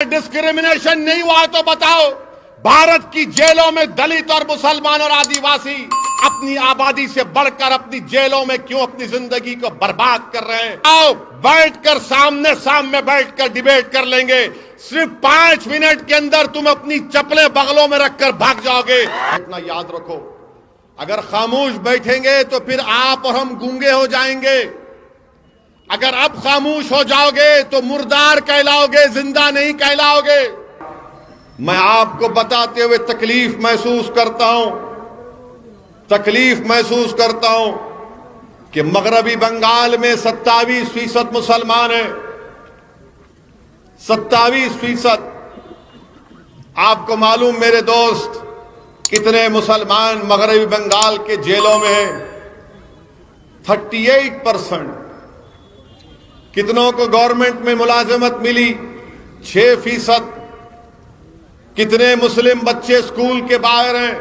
Discrimination नहीं हुआ तो बताओ, भारत की जेलों में दलित और मुसलमान और आदिवासी अपनी आबादी से बढ़कर अपनी जेलों में क्यों अपनी जिंदगी को बर्बाद कर रहे हैं? आओ बैठकर सामने सामने बैठकर डिबेट कर लेंगे। सिर्फ 5 मिनट के अंदर तुम अपनी चप्पलें बगलों में रखकर भाग जाओगे। इतना याद रखो, अगर खामोश बैठेंगे तो फिर आप और हम गूंगे हो जाएंगे। अगर अब खामोश हो जाओगे तो मुर्दार कहलाओगे, जिंदा नहीं कहलाओगे। मैं आपको बताते हुए तकलीफ महसूस करता हूं कि मगरबी बंगाल में 27% मुसलमान हैं। 27%। आपको मालूम मेरे दोस्त कितने मुसलमान मगरबी बंगाल के जेलों में हैं? 38%। कितनों को गवर्नमेंट में मुलाजिमत मिली? 6%। कितने मुस्लिम बच्चे स्कूल के बाहर हैं?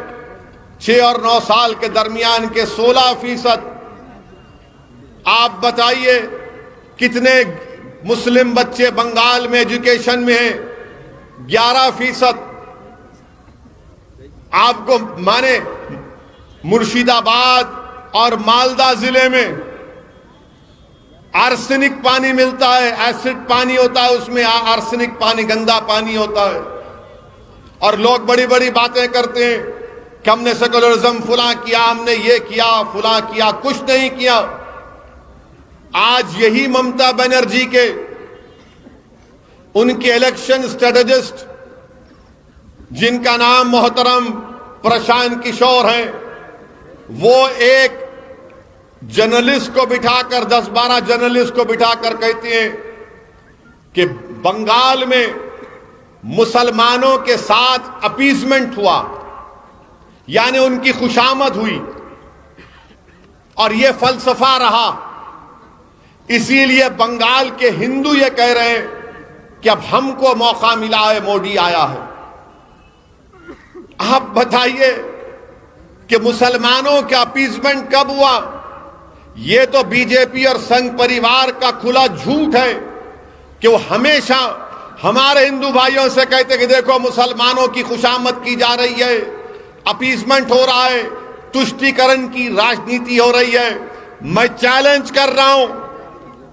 6 और 9 साल के दरमियान के 16%। आप बताइए कितने मुस्लिम बच्चे बंगाल में एजुकेशन में हैं? 11%। आपको माने मुर्शिदाबाद और मालदा जिले में आर्सेनिक पानी मिलता है, एसिड पानी होता है, उसमें आर्सेनिक पानी, गंदा पानी होता है। और लोग बड़ी बड़ी बातें करते हैं कि हमने सेकुलरिज्म फुला किया, हमने ये किया, फुला किया। कुछ नहीं किया। आज यही ममता बनर्जी के उनके इलेक्शन स्ट्रेटेजिस्ट, जिनका नाम मोहतरम प्रशांत किशोर है, वो एक जर्नलिस्ट को बिठाकर 10-12 जर्नलिस्ट को बिठाकर कहते हैं कि बंगाल में मुसलमानों के साथ अपीजमेंट हुआ, यानी उनकी खुशामद हुई, और यह फलसफा रहा। इसीलिए बंगाल के हिंदू ये कह रहे हैं कि अब हमको मौका मिला है, मोदी आया है। आप बताइए कि मुसलमानों का अपीजमेंट कब हुआ? ये तो बीजेपी और संघ परिवार का खुला झूठ है कि वो हमेशा हमारे हिंदू भाइयों से कहते कि देखो मुसलमानों की खुशामद की जा रही है, अपीजमेंट हो रहा है, तुष्टीकरण की राजनीति हो रही है। मैं चैलेंज कर रहा हूं,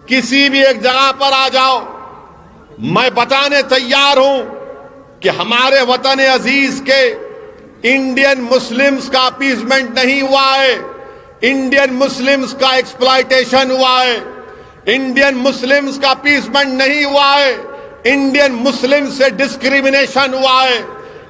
किसी भी एक जगह पर आ जाओ, मैं बताने तैयार हूं कि हमारे वतन अजीज के इंडियन मुस्लिम्स का अपीजमेंट नहीं हुआ है। इंडियन मुस्लिम्स का एक्सप्लॉयटेशन हुआ है। इंडियन मुस्लिम्स का अपीजमेंट नहीं हुआ है। इंडियन मुस्लिम से डिस्क्रिमिनेशन हुआ है।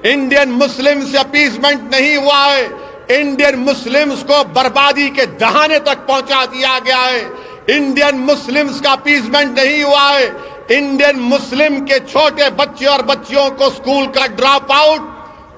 इंडियन मुस्लिम से अपीजमेंट नहीं हुआ है। इंडियन मुस्लिम्स को बर्बादी के दहाने तक पहुंचा दिया गया है। इंडियन मुस्लिम्स का अपीजमेंट नहीं हुआ है। इंडियन मुस्लिम के छोटे बच्चे और बच्चियों को स्कूल का ड्रॉप आउट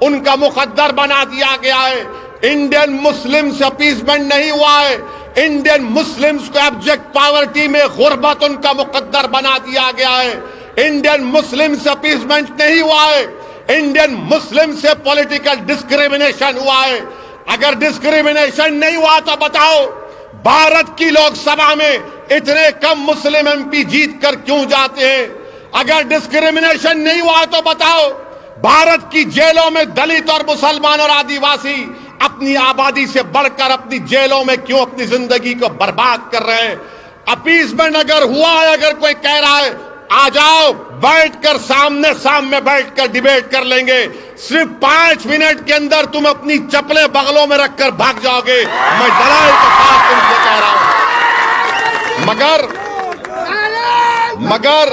उनका मुकद्दर बना दिया गया है। इंडियन मुस्लिम से अपीजमेंट नहीं हुआ है। इंडियन मुस्लिम्स को एब्जेक्ट पॉवर्टी में गुर्बत उनका मुकद्दर बना दिया गया है। इंडियन मुस्लिम से अपीजमेंट नहीं हुआ है। इंडियन मुस्लिम से पॉलिटिकल डिस्क्रिमिनेशन हुआ है। अगर डिस्क्रिमिनेशन नहीं हुआ तो बताओ, भारत की लोकसभा में इतने कम मुस्लिम एमपी जीत कर क्यों जाते हैं? अगर डिस्क्रिमिनेशन नहीं हुआ तो बताओ, भारत की जेलों में दलित और मुसलमान और आदिवासी अपनी आबादी से बढ़कर अपनी जेलों में क्यों अपनी जिंदगी को बर्बाद कर रहे हैं? अपीजमेंट अगर हुआ है, अगर कोई कह रहा है, आ जाओ बैठकर सामने सामने बैठकर डिबेट कर लेंगे। सिर्फ 5 मिनट के अंदर तुम अपनी चप्पलें बगलों में रखकर भाग जाओगे। मैं दलाल के साथ तुमसे कह रहा हूं। मगर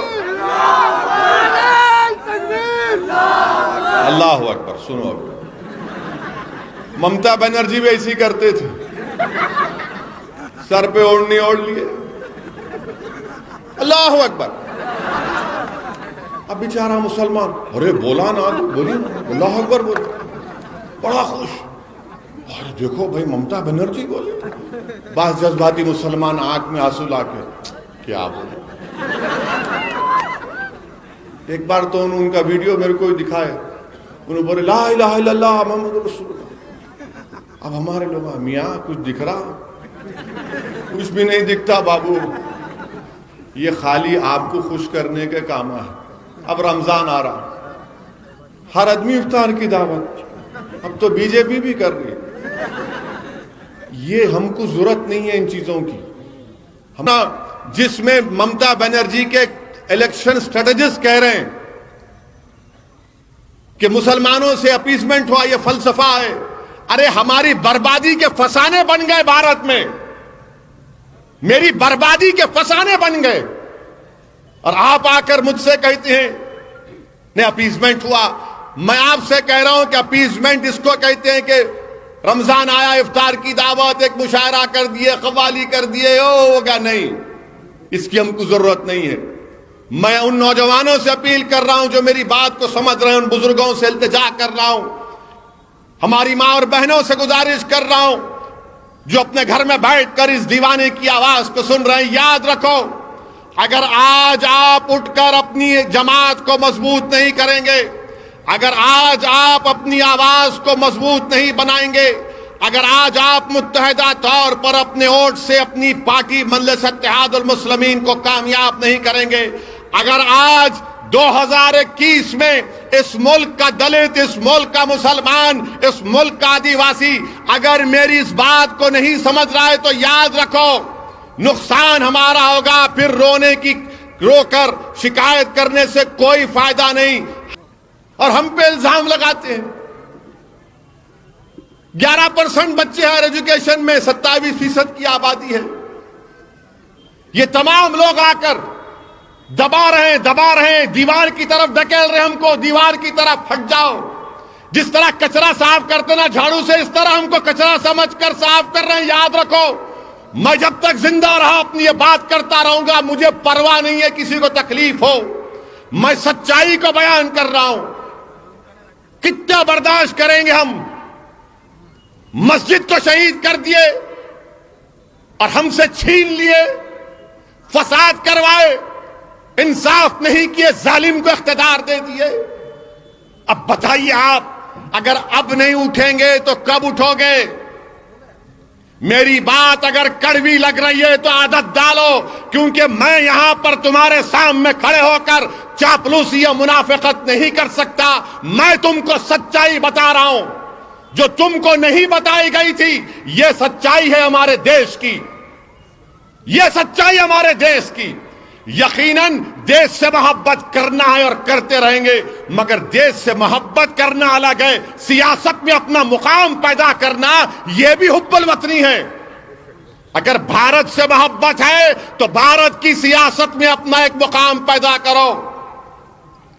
अल्लाह अकबर। सुनो, अभी ममता बनर्जी भी ऐसी करते थे, सर पे ओढ़नी ओढ़ लिए। अल्लाह अकबर। अब बेचारा मुसलमान, अरे बोला ना, बोलिए अल्लाह अकबर, बोले, बड़ा खुश। अरे देखो भाई ममता बनर्जी बोले। बस जज्बाती मुसलमान आंख में आंसू लाके क्या बोले। एक बार तो उनका वीडियो मेरे को दिखाए, उन्होंने बोले ला इलाहा इल्लल्लाह मुहम्मद रसूलुल्लाह। अब हमारे लोग, मियाँ कुछ दिख रहा? कुछ भी नहीं दिखता बाबू। ये खाली आपको खुश करने के काम है। अब रमजान आ रहा, हर आदमी इफ्तार की दावत, अब तो बीजेपी भी कर रही है। ये हमको जरूरत नहीं है इन चीजों की। हम जिसमें ममता बनर्जी के इलेक्शन स्ट्रेटेजिस्ट कह रहे हैं कि मुसलमानों से अपीसमेंट हुआ, ये फलसफा है। अरे हमारी बर्बादी के फसाने बन गए भारत में, मेरी बर्बादी के फसाने बन गए, और आप आकर मुझसे कहते हैं नहीं अपीसमेंट हुआ। मैं आपसे कह रहा हूं कि अपीसमेंट इसको कहते हैं कि रमजान आया, इफ्तार की दावत, एक मुशायरा कर दिए, कव्वाली कर दिए, होगा नहीं, इसकी हमको जरूरत नहीं है। मैं उन नौजवानों से अपील कर रहा हूं जो मेरी बात को समझ रहे हैं, उन बुजुर्गों से इल्तिजा कर रहा हूं, हमारी मां और बहनों से गुजारिश कर रहा हूं जो अपने घर में बैठकर इस दीवाने की आवाज को सुन रहे हैं, याद रखो, अगर आज आप उठकर अपनी जमात को मजबूत नहीं करेंगे, अगर आज आप अपनी आवाज को मजबूत नहीं बनाएंगे, अगर आज आप मुत्तहिदा तौर पर अपने वोट से अपनी पार्टी मजलिस इत्तेहादुल मुस्लिमीन को कामयाब नहीं करेंगे, अगर आज 2021 में इस मुल्क का दलित, इस मुल्क का मुसलमान, इस मुल्क का आदिवासी अगर मेरी इस बात को नहीं समझ रहा है, तो याद रखो नुकसान हमारा होगा। फिर रोकर शिकायत करने से कोई फायदा नहीं। और हम पे इल्जाम लगाते हैं 11% बच्चे हायर एजुकेशन में, 27% की आबादी है। ये तमाम लोग आकर दबा रहे हैं, दीवार की तरफ धकेल रहे, हमको दीवार की तरफ हट जाओ। जिस तरह कचरा साफ करते ना झाड़ू से, इस तरह हमको कचरा समझकर साफ कर रहे हैं। याद रखो, मैं जब तक जिंदा रहा अपनी ये बात करता रहूंगा, मुझे परवाह नहीं है किसी को तकलीफ हो, मैं सच्चाई को बयान कर रहा हूं। कितना बर्दाश्त करेंगे हम? मस्जिद को शहीद कर दिए और हमसे छीन लिए, फसाद करवाए, इंसाफ नहीं किए, जालिम को इख्तियार दे दिए। अब बताइए आप, अगर अब नहीं उठेंगे तो कब उठोगे? मेरी बात अगर कड़वी लग रही है तो आदत डालो, क्योंकि मैं यहां पर तुम्हारे सामने खड़े होकर चापलूसी या मुनाफिकत नहीं कर सकता। मैं तुमको सच्चाई बता रहा हूं जो तुमको नहीं बताई गई थी। यह सच्चाई है हमारे देश की, यह सच्चाई हमारे देश की। यकीनन देश से मोहब्बत करना है और करते रहेंगे, मगर देश से मोहब्बत करना अलग है, सियासत में अपना मुकाम पैदा करना यह भी हुब्बुल वतनी है। अगर भारत से मोहब्बत है तो भारत की सियासत में अपना एक मुकाम पैदा करो।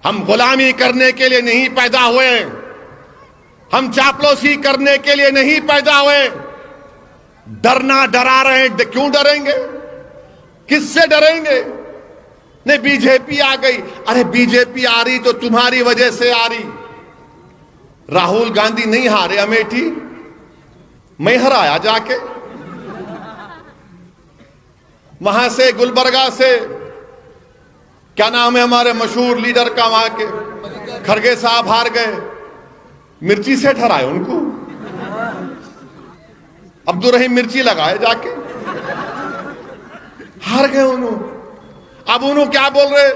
हम गुलामी करने के लिए नहीं पैदा हुए, हम चापलूसी करने के लिए नहीं पैदा हुए। डरना डरा रहे हैं, क्यों डरेंगे? किससे डरेंगे? नहीं बीजेपी आ गई, अरे बीजेपी आ रही तो तुम्हारी वजह से आ रही। राहुल गांधी नहीं हारे अमेठी, मैं हराया जाके। वहां से गुलबर्गा से क्या नाम है हमारे मशहूर लीडर का, वहां के खड़गे साहब हार गए, मिर्ची से ठहराए उनको। अब्दुल रहीम मिर्ची लगाए जाके, हार गए उन्होंने। अब उन्होंने क्या बोल रहे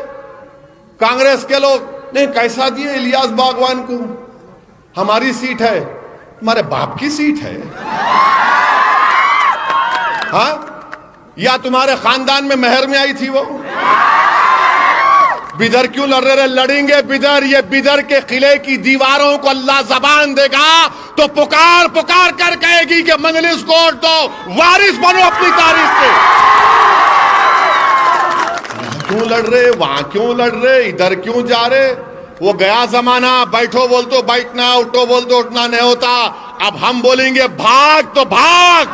कांग्रेस के लोग, नहीं कैसा दिए इलियास बागवान को, हमारी सीट है, तुम्हारे बाप की सीट है। हाँ, या तुम्हारे खानदान में मेहर में आई थी वो? बिदर क्यों लड़ रहे? लड़ेंगे बिदर, ये बिदर के किले की दीवारों को अल्लाह जबान देगा तो पुकार पुकार कर कहेगी कि मजलिस को वोट दो, वारिस बनो अपनी तारीख के। क्यों लड़ रहे, वहां क्यों लड़ रहे, इधर क्यों जा रहे? वो गया जमाना, बैठो बोल तो बैठना, उठो बोल तो उठना नहीं होता। अब हम बोलेंगे भाग तो भाग,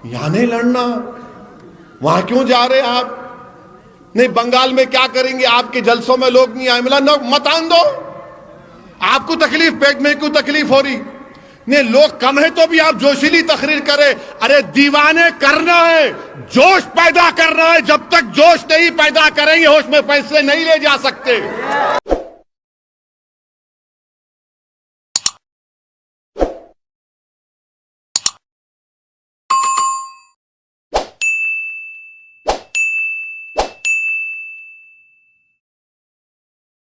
यहां नहीं लड़ना। वहां क्यों जा रहे आप? नहीं बंगाल में क्या करेंगे, आपके जलसों में लोग नहीं आए, मिला न मत आन दो। आपको तकलीफ, पेट में क्यों तकलीफ हो रही? नहीं लोग कम है तो भी आप जोशीली तकरीर करें। अरे दीवाने करना है, जोश पैदा करना है। जब तक जोश नहीं पैदा करेंगे होश में फैसले नहीं ले जा सकते।